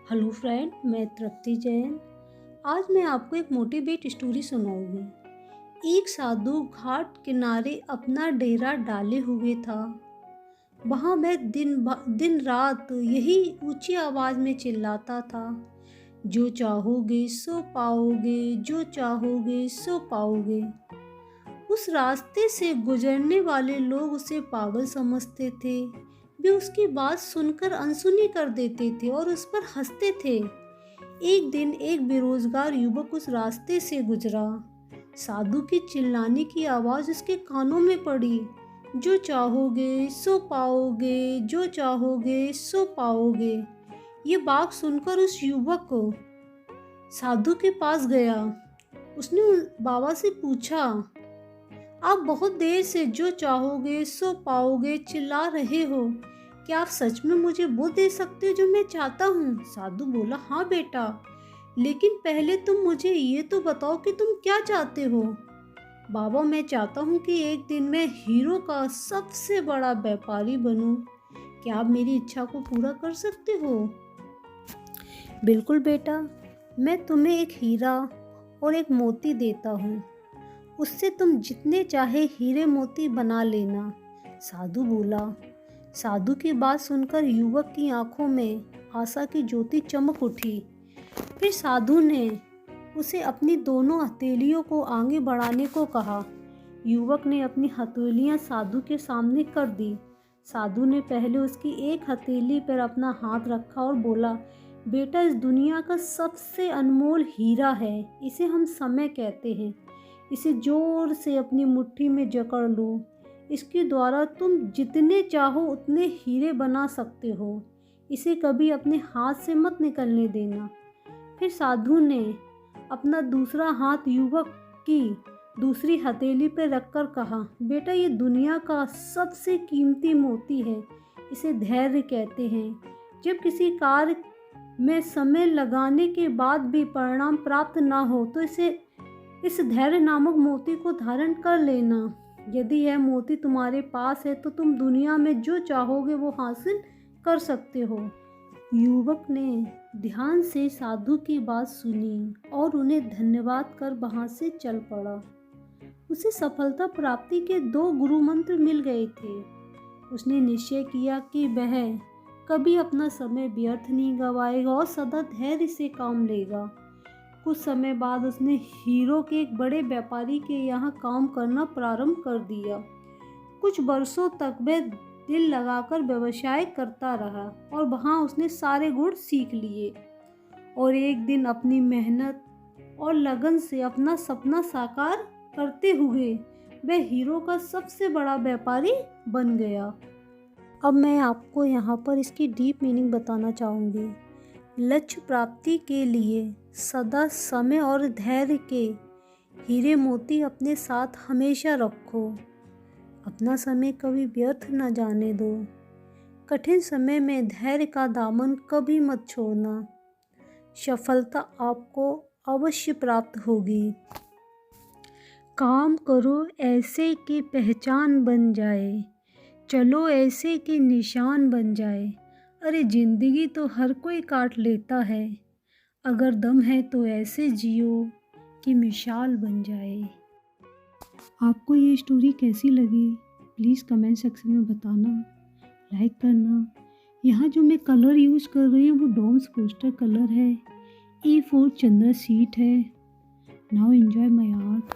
Hello friend, मैं तृप्ति जैन। आज मैं आपको एक मोटिवेट स्टोरी सुनाऊंगी। एक साधु घाट किनारे अपना डेरा डाले हुए था। वहाँ वह दिन रात यही ऊंची आवाज़ में चिल्लाता था, जो चाहोगे सो पाओगे, जो चाहोगे सो पाओगे। उस रास्ते से गुजरने वाले लोग उसे पागल समझते थे। वे उसकी बात सुनकर अनसुनी कर देते थे और उस पर हंसते थे। एक दिन एक बेरोजगार युवक उस रास्ते से गुजरा। साधु की चिल्लाने की आवाज़ उसके कानों में पड़ी, जो चाहोगे सो पाओगे, जो चाहोगे सो पाओगे। ये बात सुनकर उस युवक को साधु के पास गया। उसने बाबा से पूछा, आप बहुत देर से जो चाहोगे सो पाओगे चिल्ला रहे हो, क्या आप सच में मुझे वो दे सकते हो जो मैं चाहता हूँ? साधु बोला, हाँ बेटा, लेकिन पहले तुम मुझे ये तो बताओ कि तुम क्या चाहते हो। बाबा, मैं चाहता हूँ कि एक दिन मैं हीरो का सबसे बड़ा व्यापारी बनूं। क्या आप मेरी इच्छा को पूरा कर सकते हो? बिल्कुल बेटा, मैं तुम्हें एक हीरा और एक मोती देता हूँ। उससे तुम जितने चाहे हीरे मोती बना लेना, साधु बोला। साधु की बात सुनकर युवक की आंखों में आशा की ज्योति चमक उठी। फिर साधु ने उसे अपनी दोनों हथेलियों को आगे बढ़ाने को कहा। युवक ने अपनी हथेलियां साधु के सामने कर दी। साधु ने पहले उसकी एक हथेली पर अपना हाथ रखा और बोला, बेटा, इस दुनिया का सबसे अनमोल हीरा है, इसे हम समय कहते हैं। इसे जोर से अपनी मुट्ठी में जकड़ लो। इसके द्वारा तुम जितने चाहो उतने हीरे बना सकते हो। इसे कभी अपने हाथ से मत निकलने देना। फिर साधु ने अपना दूसरा हाथ युवक की दूसरी हथेली पर रखकर कहा, बेटा, ये दुनिया का सबसे कीमती मोती है, इसे धैर्य कहते हैं। जब किसी कार्य में समय लगाने के बाद भी परिणाम प्राप्त ना हो तो इस धैर्य नामक मोती को धारण कर लेना। यदि यह मोती तुम्हारे पास है तो तुम दुनिया में जो चाहोगे वो हासिल कर सकते हो। युवक ने ध्यान से साधु की बात सुनी और उन्हें धन्यवाद कर वहां से चल पड़ा। उसे सफलता प्राप्ति के 2 गुरु मंत्र मिल गए थे। उसने निश्चय किया कि वह कभी अपना समय व्यर्थ नहीं गवाएगा और सदा धैर्य से काम लेगा। कुछ समय बाद उसने हीरो के एक बड़े व्यापारी के यहाँ काम करना प्रारंभ कर दिया। कुछ वर्षों तक वह दिल लगाकर व्यवसाय करता रहा और वहाँ उसने सारे गुण सीख लिए और एक दिन अपनी मेहनत और लगन से अपना सपना साकार करते हुए वह हीरो का सबसे बड़ा व्यापारी बन गया। अब मैं आपको यहाँ पर इसकी डीप मीनिंग बताना चाहूँगी। लक्ष्य प्राप्ति के लिए सदा समय और धैर्य के हीरे मोती अपने साथ हमेशा रखो। अपना समय कभी व्यर्थ न जाने दो। कठिन समय में धैर्य का दामन कभी मत छोड़ना। सफलता आपको अवश्य प्राप्त होगी। काम करो ऐसे कि पहचान बन जाए, चलो ऐसे कि निशान बन जाए। अरे जिंदगी तो हर कोई काट लेता है, अगर दम है तो ऐसे जियो कि मिसाल बन जाए। आपको ये स्टोरी कैसी लगी प्लीज़ कमेंट सेक्शन में बताना, लाइक करना। यहाँ जो मैं कलर यूज़ कर रही हूँ वो डॉम्स पोस्टर कलर है। A4 चंद्र सीट है। Now enjoy my art.